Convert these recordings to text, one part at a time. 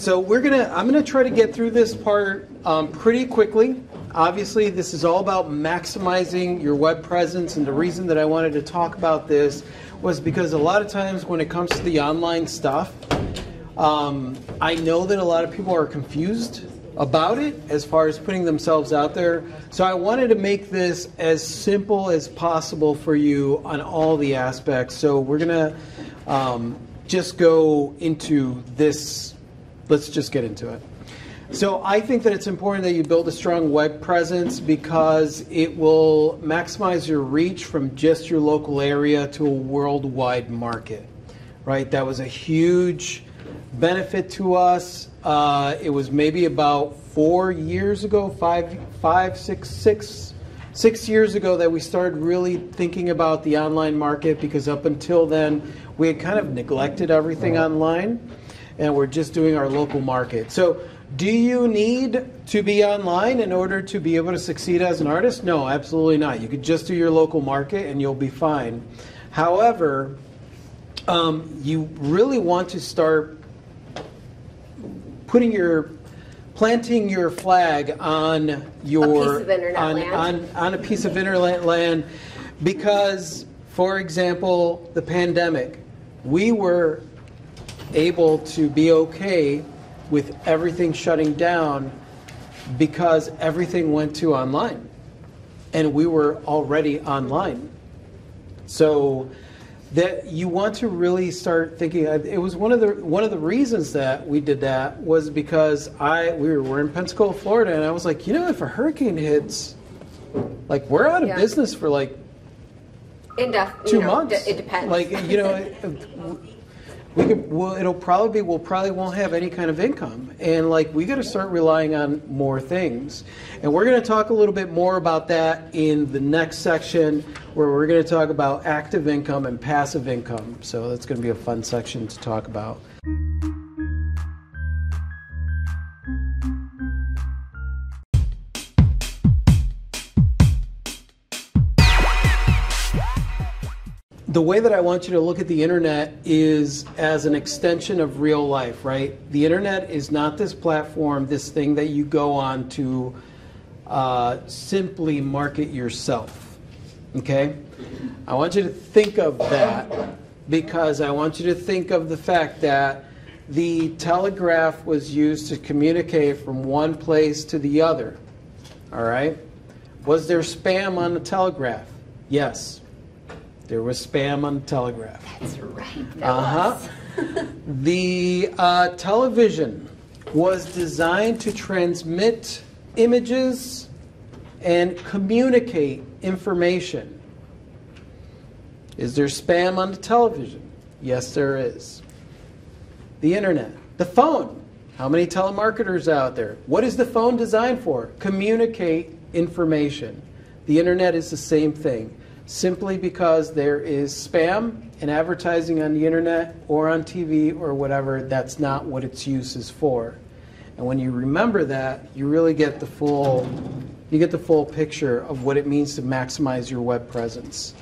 So I'm gonna try to get through this part pretty quickly. Obviously, this is all about maximizing your web presence, and the reason that I wanted to talk about this was because a lot of times when it comes to the online stuff, I know that a lot of people are confused about it as far as putting themselves out there. So I wanted to make this as simple as possible for you on all the aspects. So we're gonna just go into this. Let's just get into it. So I think that it's important that you build a strong web presence because it will maximize your reach from just your local area to a worldwide market, right? That was a huge benefit to us. It was maybe about 4 years ago, six years ago that we started really thinking about the online market, because up until then we had kind of neglected everything online and we're just doing our local market. So do you need to be online in order to be able to succeed as an artist? No, absolutely not. You could just do your local market and you'll be fine. However, you really want to start planting your flag on your on a piece of internet land, because, for example, the pandemic, we were able to be okay with everything shutting down because everything went to online, and we were already online. So that you want to really start thinking. It was one of the reasons that we did that was because we're in Pensacola, Florida, and I was like, if a hurricane hits, like, we're out of business for like 2 months. It depends. Like, we'll probably won't have any kind of income, and like, we got to start relying on more things. And we're going to talk a little bit more about that in the next section, where we're going to talk about active income and passive income. So that's going to be a fun section to talk about. The way that I want you to look at the internet is as an extension of real life, right? The internet is not this platform, this thing that you go on to simply market yourself, okay? I want you to think of that, because I want you to think of the fact that the telegraph was used to communicate from one place to the other, all right? Was there spam on the telegraph? Yes. There was spam on the telegraph. That's right. That was. The television was designed to transmit images and communicate information. Is there spam on the television? Yes, there is. The internet. The phone. How many telemarketers out there? What is the phone designed for? Communicate information. The internet is the same thing. Simply because there is spam and advertising on the internet or on TV or whatever, that's not what its use is for. And when you remember that, you really get the full picture of what it means to maximize your web presence.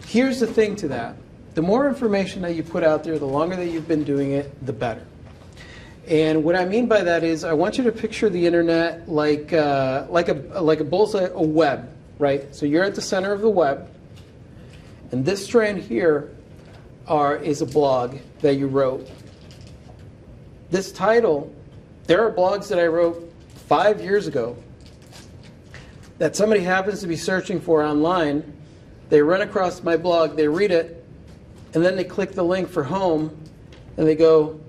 Here's the thing to that. The more information that you put out there, the longer that you've been doing it, the better. And what I mean by that is, I want you to picture the internet like a bullseye, a web. Right? So you're at the center of the web, and this strand here is a blog that you wrote. This title, there are blogs that I wrote 5 years ago that somebody happens to be searching for online. They run across my blog, they read it, and then they click the link for home, and they go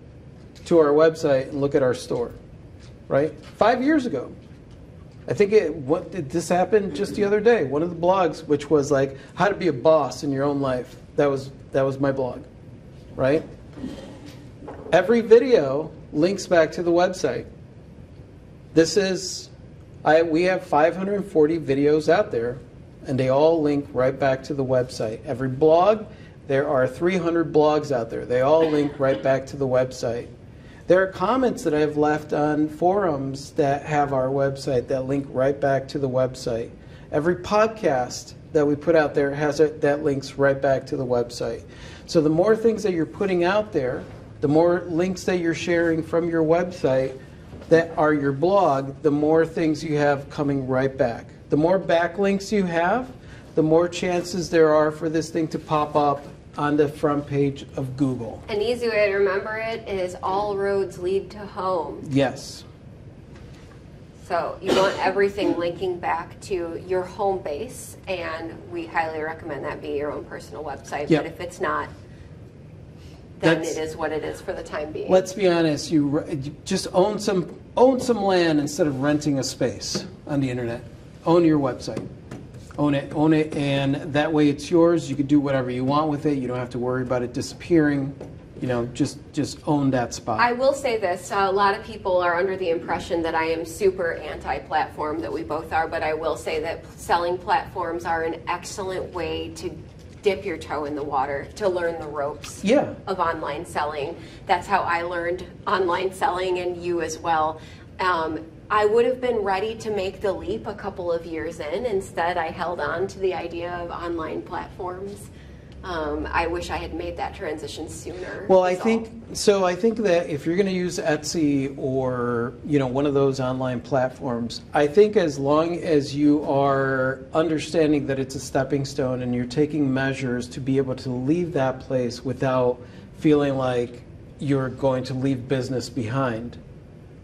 to our website and look at our store. Right? 5 years ago. I think this happened just the other day. One of the blogs, which was like how to be a boss in your own life. That was my blog, right? Every video links back to the website. We have 540 videos out there, and they all link right back to the website. Every blog, there are 300 blogs out there. They all link right back to the website. There are comments that I've left on forums that have our website that link right back to the website. Every podcast that we put out there that links right back to the website. So the more things that you're putting out there, the more links that you're sharing from your website that are your blog, the more things you have coming right back. The more backlinks you have, the more chances there are for this thing to pop up on the front page of Google. An easy way to remember it is all roads lead to home. Yes. So you want everything linking back to your home base, and we highly recommend that be your own personal website. Yep. But if it's not, then it is what it is for the time being. Let's be honest, you just own some land instead of renting a space on the internet. Own your website. Own it, and that way it's yours. You can do whatever you want with it. You don't have to worry about it disappearing. You know, just own that spot. I will say this, a lot of people are under the impression that I am super anti-platform, that we both are, but I will say that selling platforms are an excellent way to dip your toe in the water, to learn the ropes of online selling. That's how I learned online selling, and you as well. I would have been ready to make the leap a couple of years in. Instead, I held on to the idea of online platforms. I wish I had made that transition sooner. Well, I think that if you're going to use Etsy or, you know, one of those online platforms, I think as long as you are understanding that it's a stepping stone and you're taking measures to be able to leave that place without feeling like you're going to leave business behind,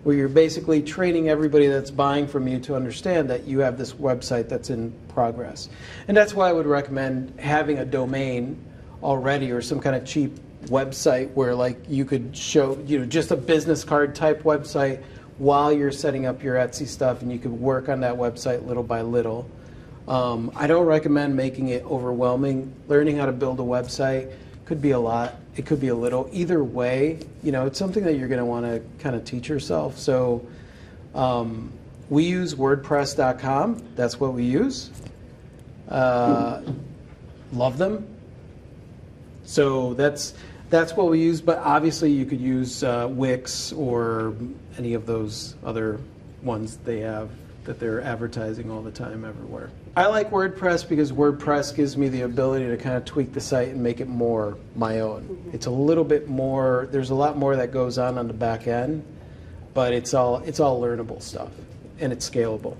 where you're basically training everybody that's buying from you to understand that you have this website that's in progress. And that's why I would recommend having a domain already, or some kind of cheap website where, like, you could show, you know, just a business card type website while you're setting up your Etsy stuff, and you could work on that website little by little. I don't recommend making it overwhelming. Learning how to build a website could be a lot. It could be a little. Either way, you know, it's something that you're going to want to kind of teach yourself. So we use WordPress.com. That's what we use. Love them. So that's what we use. But obviously, you could use Wix or any of those other ones they have that they're advertising all the time everywhere. I like WordPress because WordPress gives me the ability to kind of tweak the site and make it more my own. It's a little bit more, there's a lot more that goes on the back end, but it's all learnable stuff, and it's scalable.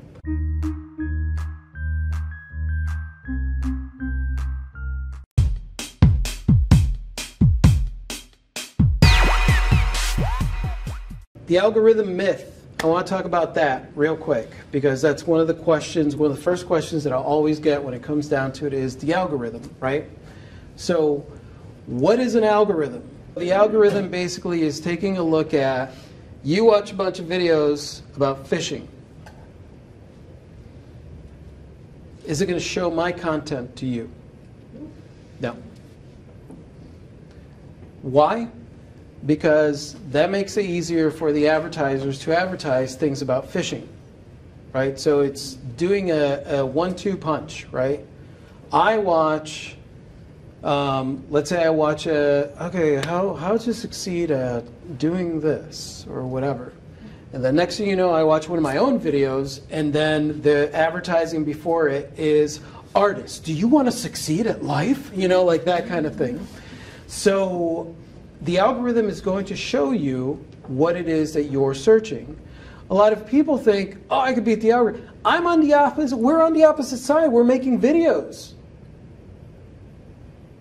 The algorithm myth. I want to talk about that real quick, because that's one of the questions, one of the first questions that I'll always get when it comes down to it is the algorithm, right? So what is an algorithm? The algorithm basically is taking a look at, you watch a bunch of videos about fishing. Is it going to show my content to you? No. Why? Because that makes it easier for the advertisers to advertise things about fishing, right? So it's doing a 1-2 punch, right? I watch, let's say I watch how to succeed at doing this or whatever. And the next thing you know, I watch one of my own videos, and then the advertising before it is, artists, do you want to succeed at life? You know, like that kind of thing. So the algorithm is going to show you what it is that you're searching. A lot of people think, oh, I could beat the algorithm. I'm on the opposite, we're on the opposite side. We're making videos.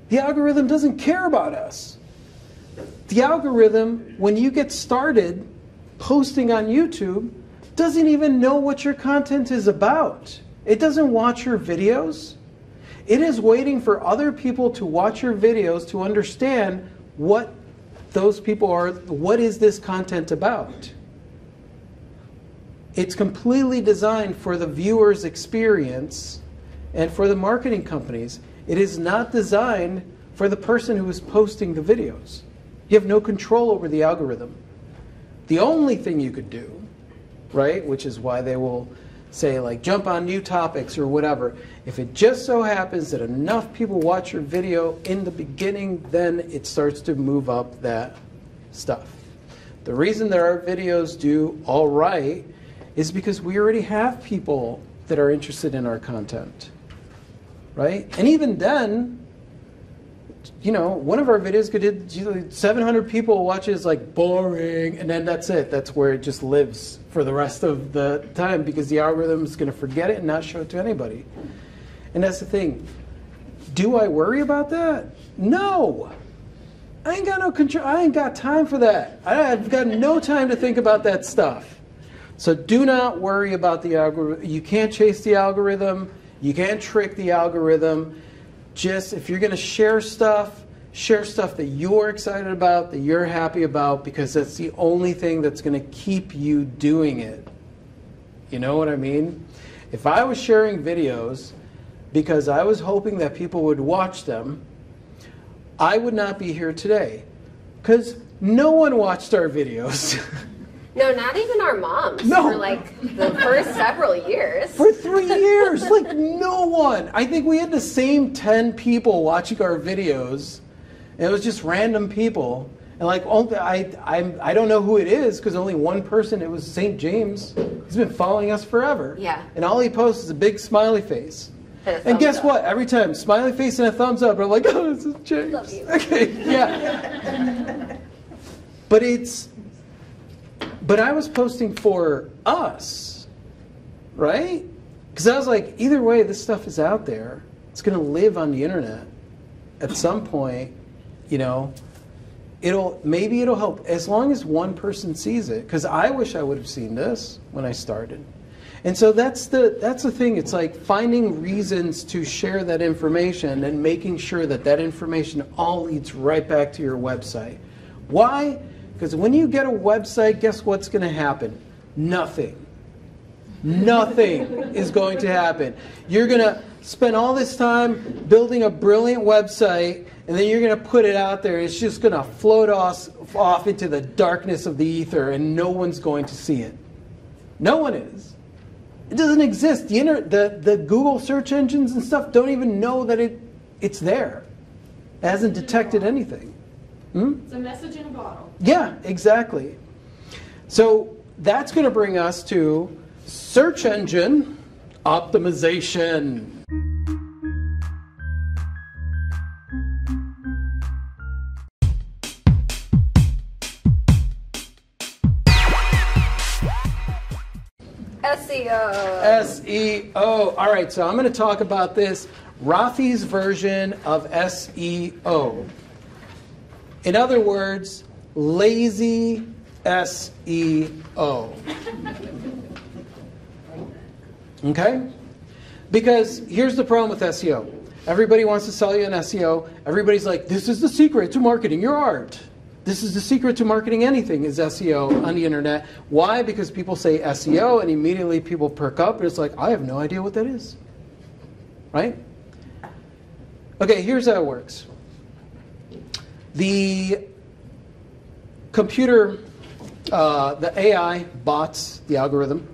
The algorithm doesn't care about us. The algorithm, when you get started posting on YouTube, doesn't even know what your content is about. It doesn't watch your videos. It is waiting for other people to watch your videos to understand what those people are, what is this content about? It's completely designed for the viewer's experience and for the marketing companies. It is not designed for the person who is posting the videos. You have no control over the algorithm. The only thing you could do, right, which is why they will say, like, jump on new topics or whatever. If it just so happens that enough people watch your video in the beginning, then it starts to move up that stuff. The reason that our videos do all right is because we already have people that are interested in our content, right? And even then, you know, one of our videos did 700 people watch it, is like boring, and then that's it. That's where it just lives for the rest of the time, because the algorithm is going to forget it and not show it to anybody. And that's the thing. Do I worry about that? No. I ain't got no control. I ain't got time for that. I've got no time to think about that stuff. So do not worry about the algorithm. You can't chase the algorithm. You can't trick the algorithm. Just, if you're going to share stuff that you're excited about, that you're happy about, because that's the only thing that's going to keep you doing it. You know what I mean? If I was sharing videos because I was hoping that people would watch them, I would not be here today. Because no one watched our videos. No, not even our moms. No. For like the first several years. For 3 years, like no one. I think we had the same 10 people watching our videos. And it was just random people. And like, I don't know who it is, because only one person, it was St. James. He's been following us forever. Yeah. And all he posts is a big smiley face. And guess what? Every time, smiley face and a thumbs up, I'm like, oh, this is James. Love you. Okay, yeah. But I was posting for us, right? Because I was like, either way, this stuff is out there. It's going to live on the internet. At some point, you know, maybe it'll help, as long as one person sees it. Because I wish I would have seen this when I started. And so that's the thing. It's like finding reasons to share that information and making sure that that information all leads right back to your website. Why? Because when you get a website, guess what's going to happen? Nothing. Nothing is going to happen. You're going to spend all this time building a brilliant website, and then you're going to put it out there. It's just going to float off into the darkness of the ether, and no one's going to see it. No one is. It doesn't exist. The Google search engines and stuff don't even know that it's there. It hasn't detected anything. It's a message in a bottle. Yeah, exactly. So that's going to bring us to search engine optimization. SEO. SEO. All right, so I'm going to talk about this, Rafi's version of SEO. In other words, lazy SEO. Okay? Because here's the problem with SEO. Everybody wants to sell you an SEO. Everybody's like, this is the secret to marketing your art. This is the secret to marketing anything, is SEO on the internet. Why? Because people say SEO and immediately people perk up and it's like, I have no idea what that is. Right? Okay, here's how it works. The computer, the AI bots, the algorithm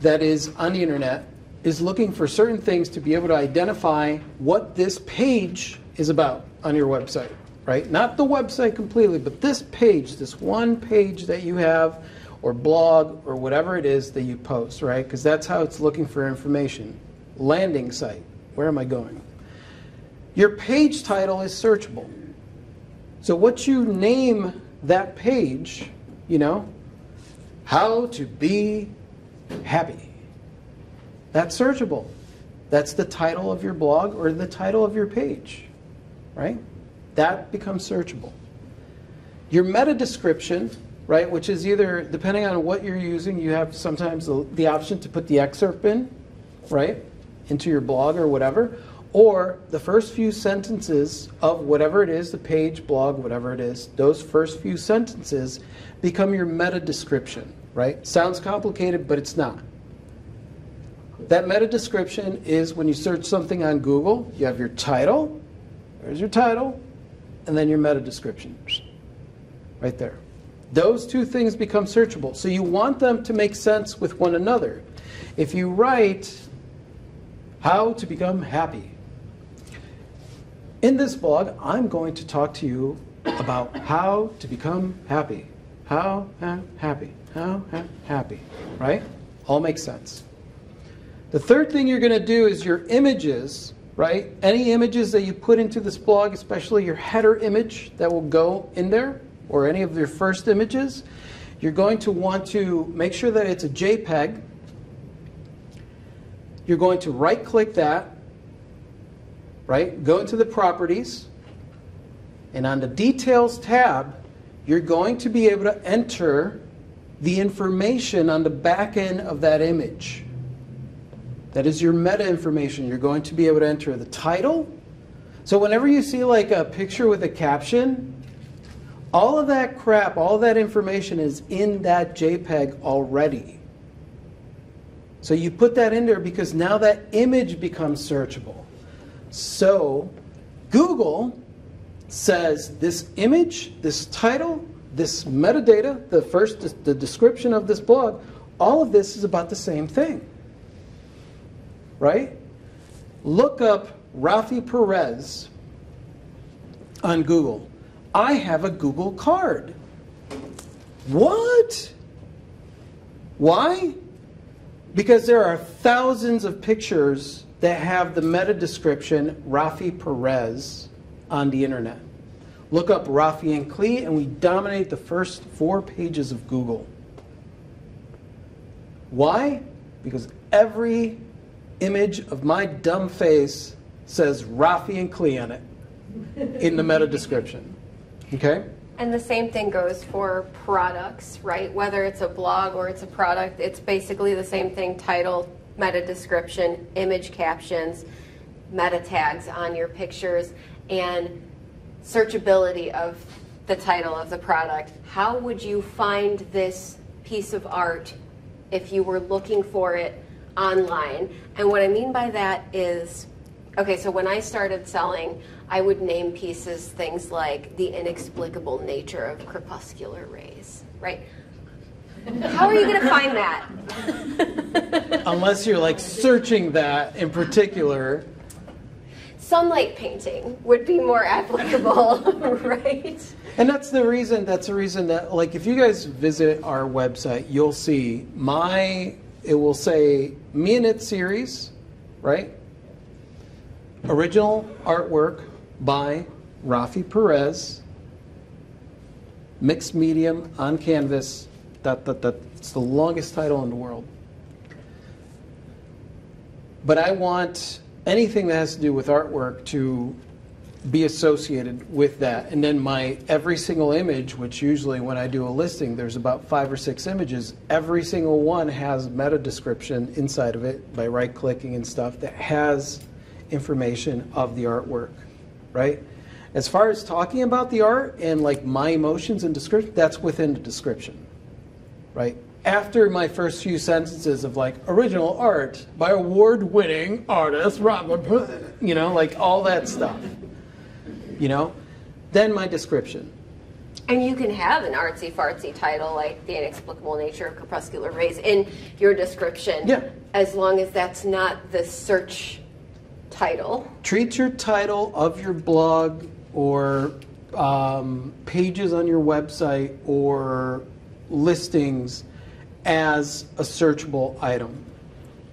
that is on the internet is looking for certain things to be able to identify what this page is about on your website, right? Not the website completely, but this page, this one page that you have, or blog, or whatever it is that you post, right? Because that's how it's looking for information. Landing site, where am I going? Your page title is searchable. So what you name that page, you know, how to be happy. That's searchable. That's the title of your blog or the title of your page, right? That becomes searchable. Your meta description, right, which is either, depending on what you're using, you have sometimes the option to put the excerpt in, right, into your blog or whatever, or the first few sentences of whatever it is, the page, blog, whatever it is, those first few sentences become your meta description, right? Sounds complicated, but it's not. That meta description is when you search something on Google, you have your title, there's your title, and then your meta description, right there. Those two things become searchable. So you want them to make sense with one another. If you write, how to become happy. In this blog, I'm going to talk to you about how to become happy. How happy. How happy. Right? All makes sense. The third thing you're going to do is your images right? Any images that you put into this blog, especially your header image that will go in there, or any of your first images, you're going to want to make sure that it's a JPEG. You're going to right-click that, right? Go into the properties, and on the Details tab, you're going to be able to enter the information on the back end of that image. That is your meta information. You're going to be able to enter the title. So whenever you see like a picture with a caption, all of that crap, all of that information is in that JPEG already. So you put that in there because now that image becomes searchable. So Google says this image, this title, this metadata, the description of this blog, all of this is about the same thing. Right? Look up Rafi Perez on Google. I have a Google card. What? Why? Because there are thousands of pictures that have the meta description Rafi Perez on the internet. Look up Rafi and Klee, and we dominate the first 4 pages of Google. Why? Because every image of my dumb face says Rafi and Klee on it in the meta description. Okay? And the same thing goes for products, right? Whether it's a blog or it's a product, it's basically the same thing. Title, meta description, image captions, meta tags on your pictures, and searchability of the title of the product. How would you find this piece of art if you were looking for it online? And what I mean by that is, okay, so when I started selling, I would name pieces things like the inexplicable nature of crepuscular rays, right? How are you going to find that? Unless you're like searching that in particular. Sunlight painting would be more applicable, right? And that's the reason that, like, if you guys visit our website, you'll see it will say Me and It series, right? Original artwork by Rafi Perez, mixed medium on canvas. It's the longest title in the world. But I want anything that has to do with artwork to be associated with that. And then my every single image, which usually when I do a listing, there's about 5 or 6 images. Every single one has meta description inside of it by right-clicking and stuff that has information of the artwork, right? As far as talking about the art and like my emotions and description, that's within the description, right? After my first few sentences of like original art by award-winning artist Robert, you know, like all that stuff, you know, then my description. And you can have an artsy-fartsy title like The Inexplicable Nature of Crepuscular Rays in your description, yeah, as long as that's not the search title. Treat your title of your blog or pages on your website or listings as a searchable item.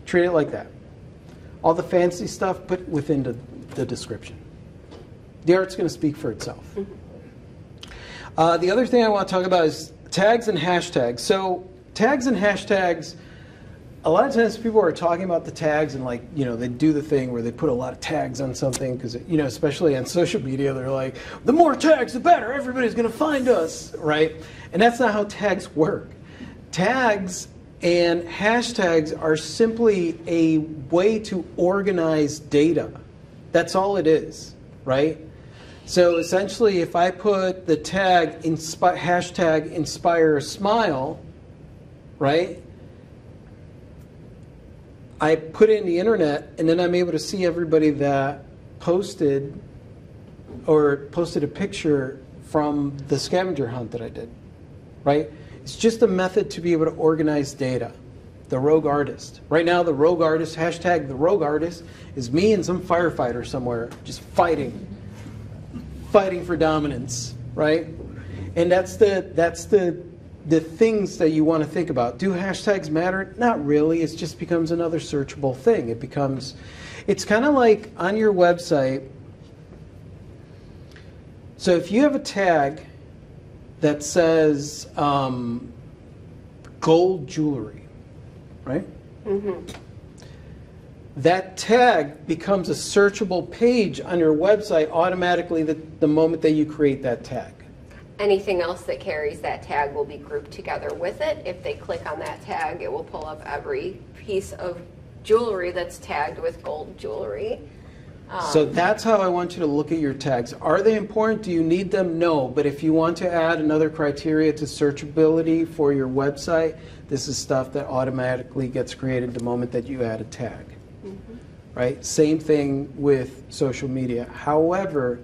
Treat it like that. All the fancy stuff, put within the description. The art's going to speak for itself. Mm-hmm. The other thing I want to talk about is tags and hashtags. So tags and hashtags, a lot of times people are talking about the tags and like, you know, they do the thing where they put a lot of tags on something because, you know, especially on social media, they're like, the more tags, the better. Everybody's going to find us, right? And that's not how tags work. Tags and hashtags are simply a way to organize data. That's all it is, right? So essentially, if I put the tag hashtag inspire a smile, right? I put it in the internet, and then I'm able to see everybody that posted a picture from the scavenger hunt that I did, right? It's just a method to be able to organize data. The rogue artist. Right now, the rogue artist, hashtag the rogue artist, is me and some firefighter somewhere just fighting for dominance, right? And that's the things that you want to think about. Do hashtags matter? Not really. It just becomes another searchable thing. It's kind of like on your website. So if you have a tag that says gold jewelry, right? Mm-hmm. That tag becomes a searchable page on your website automatically the moment that you create that tag. Anything else that carries that tag will be grouped together with it. If they click on that tag, it will pull up every piece of jewelry that's tagged with gold jewelry. So that's how I want you to look at your tags. Are they important? Do you need them? No. But if you want to add another criteria to searchability for your website, this is stuff that automatically gets created the moment that you add a tag. Mm-hmm. Right? Same thing with social media. However,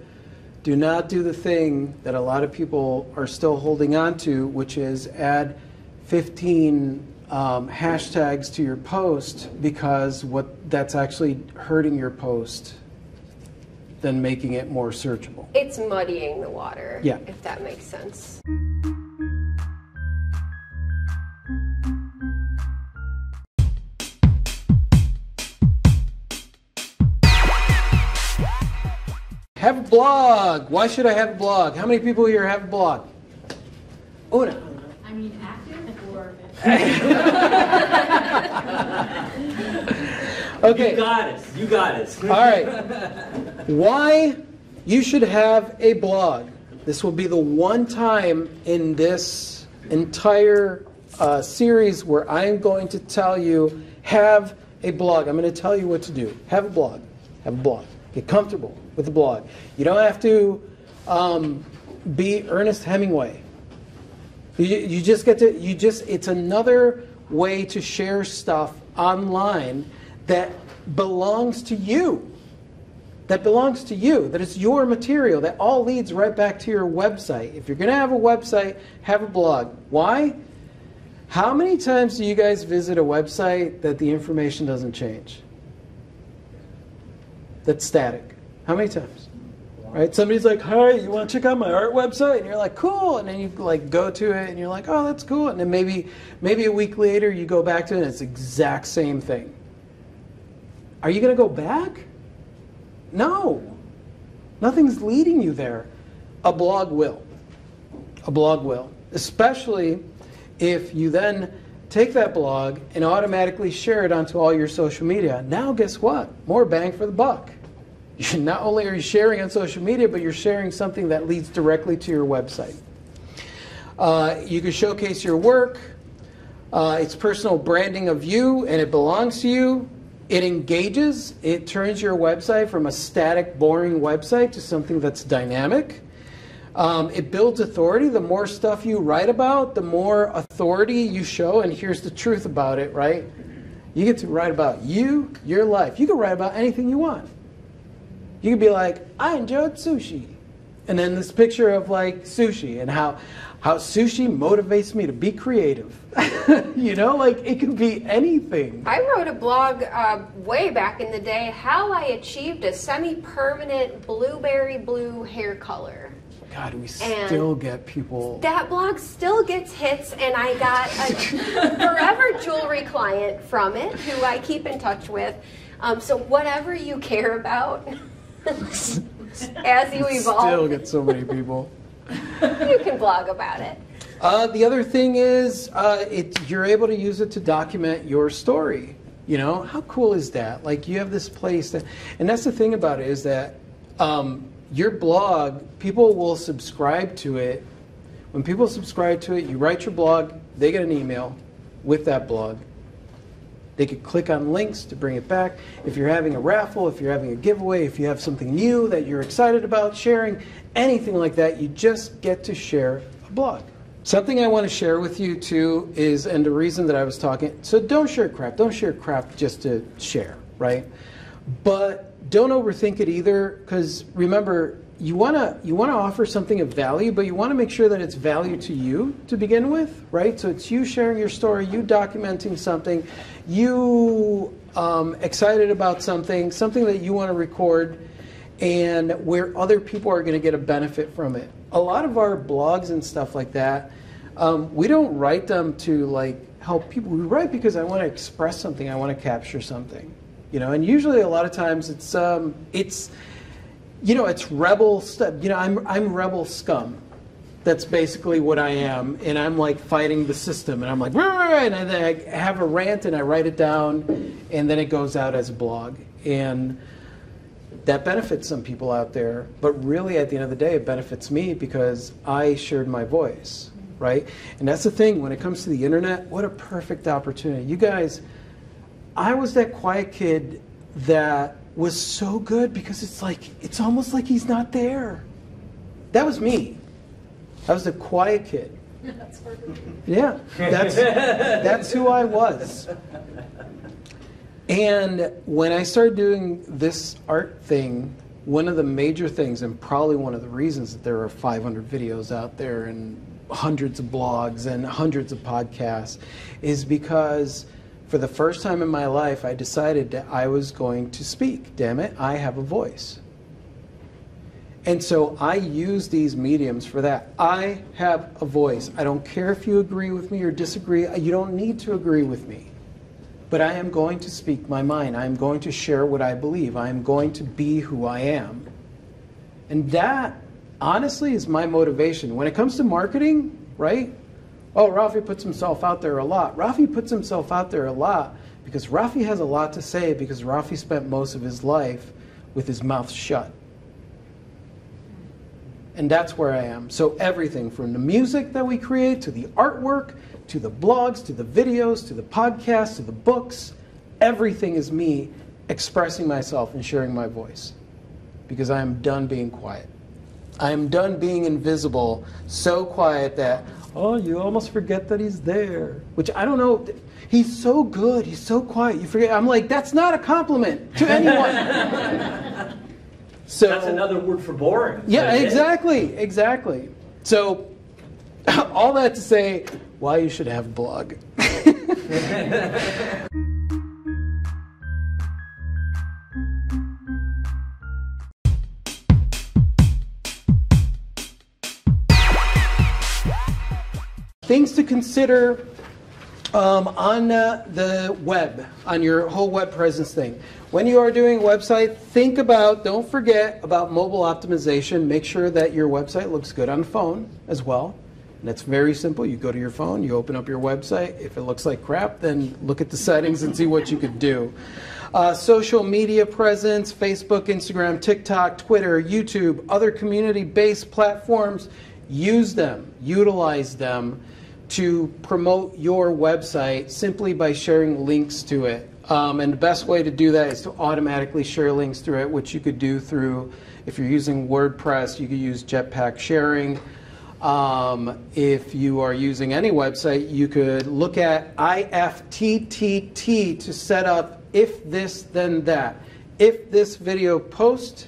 do not do the thing that a lot of people are still holding on to, which is add 15 hashtags to your post, because that's actually hurting your post than making it more searchable. It's muddying the water, Yeah. if that makes sense. Have a blog. Why should I have a blog? How many people here have a blog? Una. I mean, active or... Okay. You got it. You got it. All right. Why you should have a blog. This will be the one time in this entire series where I'm going to tell you, have a blog. I'm going to tell you what to do. Have a blog. Have a blog. Get comfortable with the blog. You don't have to be Ernest Hemingway. You just get to, it's another way to share stuff online that belongs to you. That belongs to you. That is your material. That all leads right back to your website. If you're going to have a website, have a blog. Why? How many times do you guys visit a website that the information doesn't change? That's static. How many times? Right? Somebody's like, "Hi, you want to check out my art website?" And you're like, "Cool." And then you like go to it, and you're like, "Oh, that's cool." And then maybe a week later, you go back to it, and it's the exact same thing. Are you going to go back? No. Nothing's leading you there. A blog will. A blog will. Especially if you then take that blog and automatically share it onto all your social media. Now, guess what? More bang for the buck. Not only are you sharing on social media, but you're sharing something that leads directly to your website. You can showcase your work. It's personal branding of you, and it belongs to you. It engages. It turns your website from a static, boring website to something that's dynamic. It builds authority. The more stuff you write about, the more authority you show. And here's the truth about it, right? You get to write about you, your life. You can write about anything you want. You could be like, I enjoyed sushi. And then this picture of like sushi and how sushi motivates me to be creative. You know, like it could be anything. I wrote a blog way back in the day, how I achieved a semi-permanent blueberry blue hair color. God, we still get people. That blog still gets hits, and I got a forever jewelry client from it who I keep in touch with. So whatever you care about, as you evolve, Still get so many people. you can blog about it. The other thing is, you're able to use it to document your story. You know, how cool is that? Like you have this place that, and that's the thing about it is that your blog, people will subscribe to it. When people subscribe to it, you write your blog, they get an email with that blog. They could click on links to bring it back. If you're having a raffle, if you're having a giveaway, if you have something new that you're excited about sharing, anything like that, you just get to share a blog. Something I want to share with you too is, and the reason that I was talking, so don't share crap. Don't share crap just to share, right? But don't overthink it either, because remember, you want to offer something of value, but you want to make sure that it's value to you to begin with, right? So it's you sharing your story, you documenting something, you excited about something that you want to record, and where other people are going to get a benefit from it. A lot of our blogs and stuff like that, we don't write them to like help people. We write because I want to express something, I want to capture something. you know. And usually, a lot of times, it's you know, it's rebel stuff. You know, I'm rebel scum. That's basically what I am, and I'm like fighting the system, and I'm like, and then I have a rant, and I write it down, and then it goes out as a blog, and that benefits some people out there. But really, at the end of the day, it benefits me because I shared my voice, right? And that's the thing when it comes to the internet. What a perfect opportunity, you guys. I was that quiet kid that was so good because it's almost like he's not there. That was me. I was a quiet kid. That's perfect. Yeah, that's who I was. And when I started doing this art thing, one of the major things, and probably one of the reasons that there are 500 videos out there and hundreds of blogs and hundreds of podcasts, is because for the first time in my life, I decided that I was going to speak. Damn it, I have a voice. And so I use these mediums for that. I have a voice. I don't care if you agree with me or disagree. You don't need to agree with me. But I am going to speak my mind. I am going to share what I believe. I am going to be who I am. And that, honestly, is my motivation. When it comes to marketing, right? Oh, Rafi puts himself out there a lot. Rafi puts himself out there a lot because Rafi has a lot to say because Rafi spent most of his life with his mouth shut. And that's where I am. So everything from the music that we create, to the artwork, to the blogs, to the videos, to the podcasts, to the books, everything is me expressing myself and sharing my voice. Because I am done being quiet. I am done being invisible, so quiet that, oh, you almost forget that he's there. Which I don't know, he's so good, he's so quiet, you forget. I'm like, that's not a compliment to anyone. So, that's another word for boring. Yeah, exactly. So, all that to say, why you should have a blog. Things to consider on the web, on your whole web presence thing. When you are doing a website, think about, don't forget about mobile optimization. Make sure that your website looks good on the phone as well. And it's very simple. You go to your phone, you open up your website. If it looks like crap, then look at the settings and see what you could do. Social media presence, Facebook, Instagram, TikTok, Twitter, YouTube, other community-based platforms. Use them, utilize them to promote your website simply by sharing links to it. And the best way to do that is to automatically share links through it, which you could do through, if you're using WordPress, you could use Jetpack sharing. If you are using any website, you could look at IFTTT to set up if this, then that. If this video posts,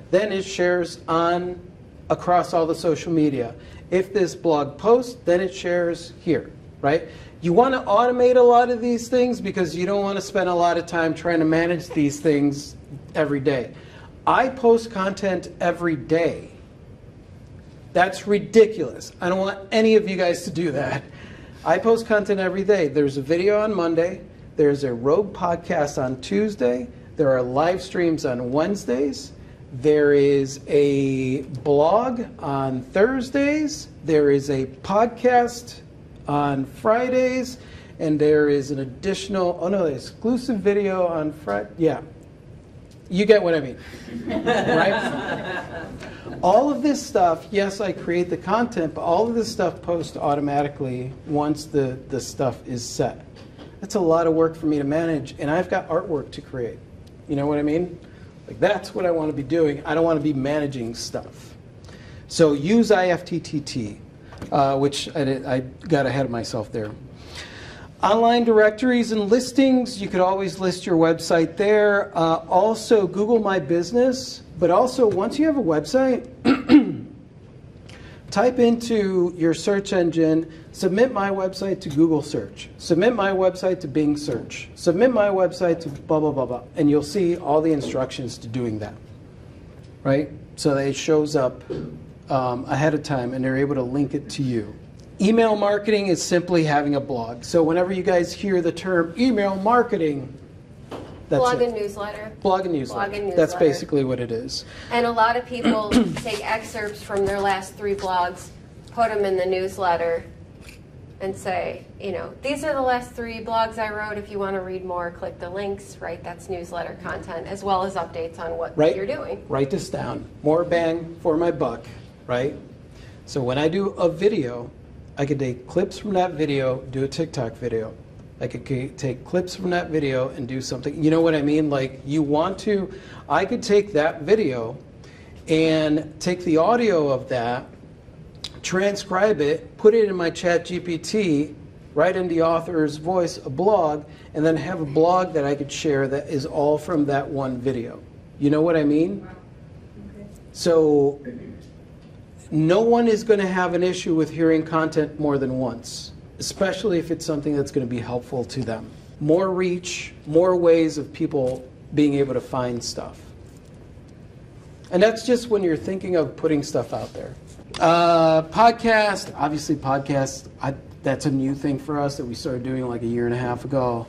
then it shares on across all the social media. If this blog posts, then it shares here, right? You want to automate a lot of these things because you don't want to spend a lot of time trying to manage these things every day. I post content every day. That's ridiculous. I don't want any of you guys to do that. I post content every day. There's a video on Monday. There's a Rogue podcast on Tuesday. There are live streams on Wednesdays. There is a blog on Thursdays. There is a podcast on Fridays. And there is an additional, exclusive video on Friday. Yeah. You get what I mean, right? All of this stuff, yes, I create the content, but all of this stuff posts automatically once the stuff is set. That's a lot of work for me to manage, and I've got artwork to create. You know what I mean? Like, that's what I want to be doing. I don't want to be managing stuff. So use IFTTT, which I got ahead of myself there. Online directories and listings, you could always list your website there. Also, Google My Business. But also, once you have a website, type into your search engine, submit my website to Google search, submit my website to Bing search, submit my website to blah, blah, blah, blah. And you'll see all the instructions to doing that, right? So that it shows up ahead of time, and they're able to link it to you. Email marketing is simply having a blog. So whenever you guys hear the term email marketing, That's Blog it. and newsletter. Blog and newsletter. Blog and That's newsletter. basically what it is. And a lot of people take excerpts from their last 3 blogs, put them in the newsletter, and say, you know, these are the last 3 blogs I wrote. If you want to read more, click the links, right? That's newsletter content, as well as updates on what Right. you're doing. Write this down. More bang for my buck, right? So when I do a video, I could take clips from that video, do a TikTok video. I could take clips from that video and do something. You know what I mean? Like I could take that video and take the audio of that, transcribe it, put it in my Chat GPT, write in the author's voice a blog, and then have a blog that I could share that is all from that one video. You know what I mean? So no one is going to have an issue with hearing content more than once, especially if it's something that's going to be helpful to them. More reach, more ways of people being able to find stuff. And that's just when you're thinking of putting stuff out there. Podcast, obviously podcasts, that's a new thing for us that we started doing like a year and a half ago.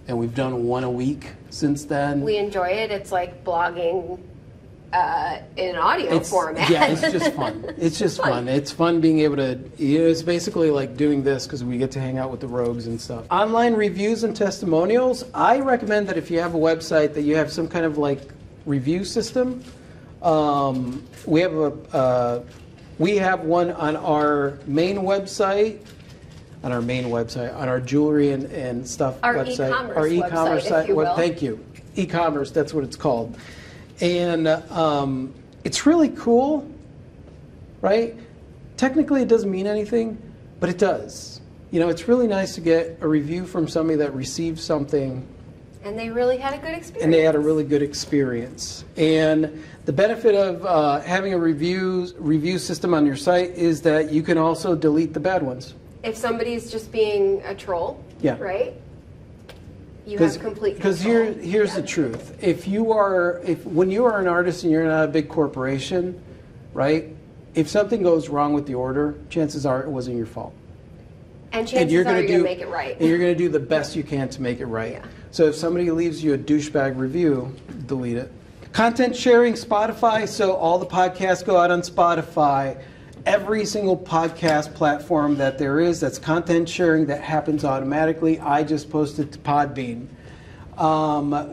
And we've done 1 a week since then. We enjoy it. It's like blogging in audio format. Yeah, it's just fun. It's just fun. It's fun being able to, it's basically like doing this because we get to hang out with the rogues and stuff. Online reviews and testimonials, I recommend that if you have a website that you have some kind of like review system. We have one on our main website, on our jewelry and stuff Our website. e-commerce website, if you will. Thank you. E-commerce, that's what it's called. And it's really cool, right? Technically, it doesn't mean anything, but it does. You know, it's really nice to get a review from somebody that received something. And they really had a good experience. And they had a really good experience. And the benefit of having a review system on your site is that you can also delete the bad ones. If somebody's just being a troll, Yeah. right? You have complete control. Because here's the truth. When you are an artist and you're not a big corporation, right? If something goes wrong with the order, chances are it wasn't your fault. And chances are you're going to make it right. And you're going to do the best you can to make it right. Yeah. So if somebody leaves you a douchebag review, delete it. Content sharing, Spotify. So all the podcasts go out on Spotify. Every single podcast platform that there is that's content sharing, that happens automatically. I just posted to Podbean.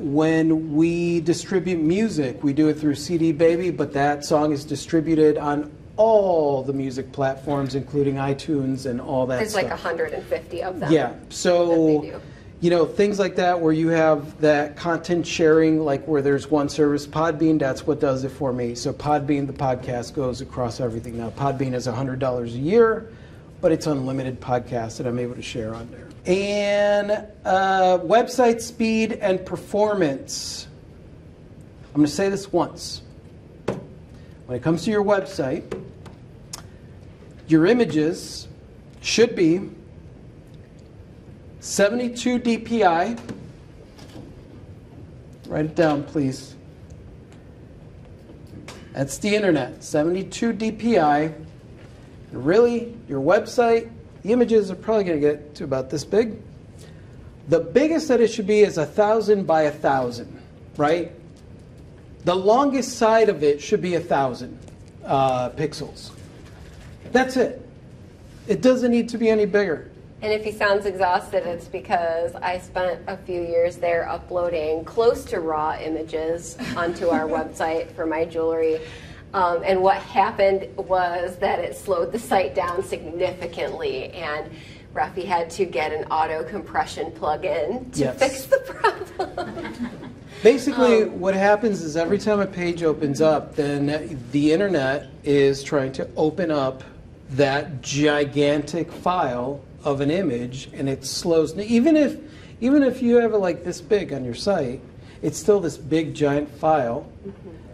When we distribute music, we do it through CD Baby, but that song is distributed on all the music platforms, including iTunes and all that There's stuff. like 150 of them. Yeah, that they so do. you know, things like that where you have that content sharing, like where there's one service, Podbean, that's what does it for me. So Podbean, the podcast, goes across everything. Now, Podbean is $100 a year, but it's unlimited podcasts that I'm able to share on there. And website speed and performance. I'm going to say this once. When it comes to your website, your images should be 72 DPI. Write it down, please. That's the internet, 72 DPI. And really, your website, the images are probably going to get to about this big. The biggest that it should be is 1,000 by 1,000, right? The longest side of it should be 1,000 pixels. That's it. It doesn't need to be any bigger. And if he sounds exhausted, it's because I spent a few years there uploading close to raw images onto our website for my jewelry. And what happened was that it slowed the site down significantly, and Rafi had to get an auto compression plugin to fix the problem. Basically, what happens is every time a page opens up, then the internet is trying to open up that gigantic file of an image, and it slows. Even if you have it like this big on your site, it's still this big giant file,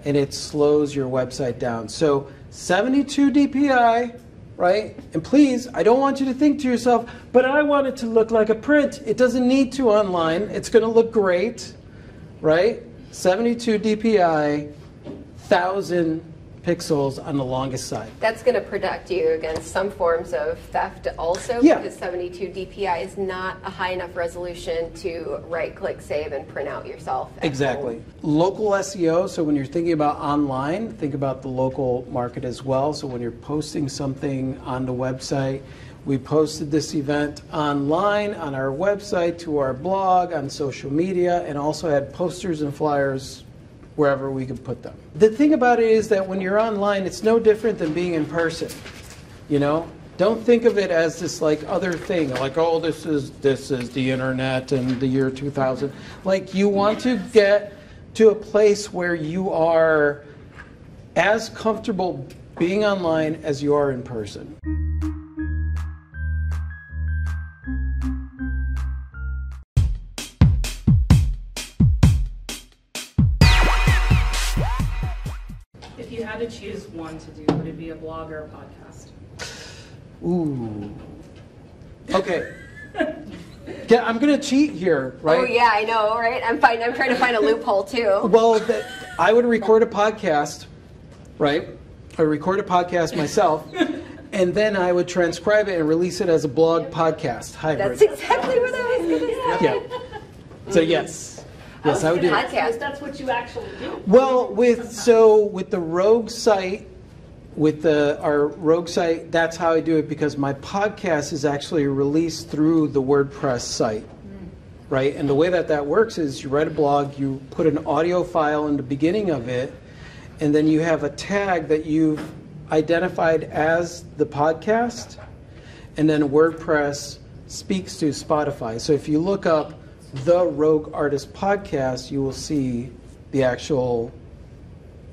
and it slows your website down. So 72 DPI, right? And please, I don't want you to think to yourself, but I want it to look like a print. It doesn't need to online. It's going to look great, right? 72 DPI, 1,000 pixels on the longest side. That's going to protect you against some forms of theft also, Yeah. because 72 dpi is not a high enough resolution to right-click, save, and print out yourself. at Exactly. home. Local SEO, so when you're thinking about online, think about the local market as well. So when you're posting something on the website, we posted this event online on our website, to our blog, on social media, and also had posters and flyers wherever we could put them. The thing about it is that when you're online, it's no different than being in person, you know? Don't think of it as this like other thing, like, oh, this is the internet and the year 2000. Like, you want to get to a place where you are as comfortable being online as you are in person. If you had to choose one to do, would it be a blog or a podcast? Ooh. Okay. Yeah, I'm going to cheat here, right? Oh yeah, I know, right? I'm trying to find a loophole too. Well, I would record a podcast, right? I would record a podcast myself, and then I would transcribe it and release it as a blog podcast hybrid. That's exactly what I was going to say. Yeah. So yes, I would do that. Podcast. That's what you actually do. Well, with the Rogue site, our Rogue site, that's how I do it, because my podcast is actually released through the WordPress site, right? And the way that works is you write a blog, you put an audio file in the beginning of it, and then you have a tag that you've identified as the podcast, and then WordPress speaks to Spotify. So if you look up the Rogue Artist Podcast, you will see the actual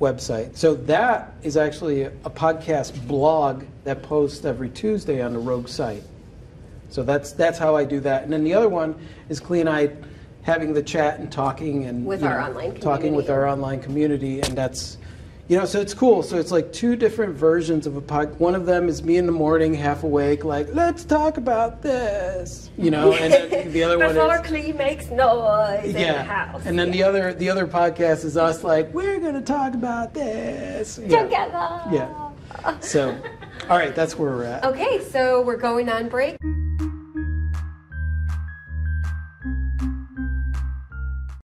website. So that is actually a podcast blog that posts every Tuesday on the Rogue site. So that's how I do that. And then the other one is Clea and I having the chat and talking and With our online community. talking with our online community, and that's, you know, so it's cool. So it's like two different versions of a pod. One of them is me in the morning, half awake, like, let's talk about this, you know, and then the other one Before is, Clee makes noise in the yeah, house. and then the other podcast is us like, we're gonna talk about this. Yeah. Together. Yeah. So, all right, that's where we're at. Okay, so we're going on break.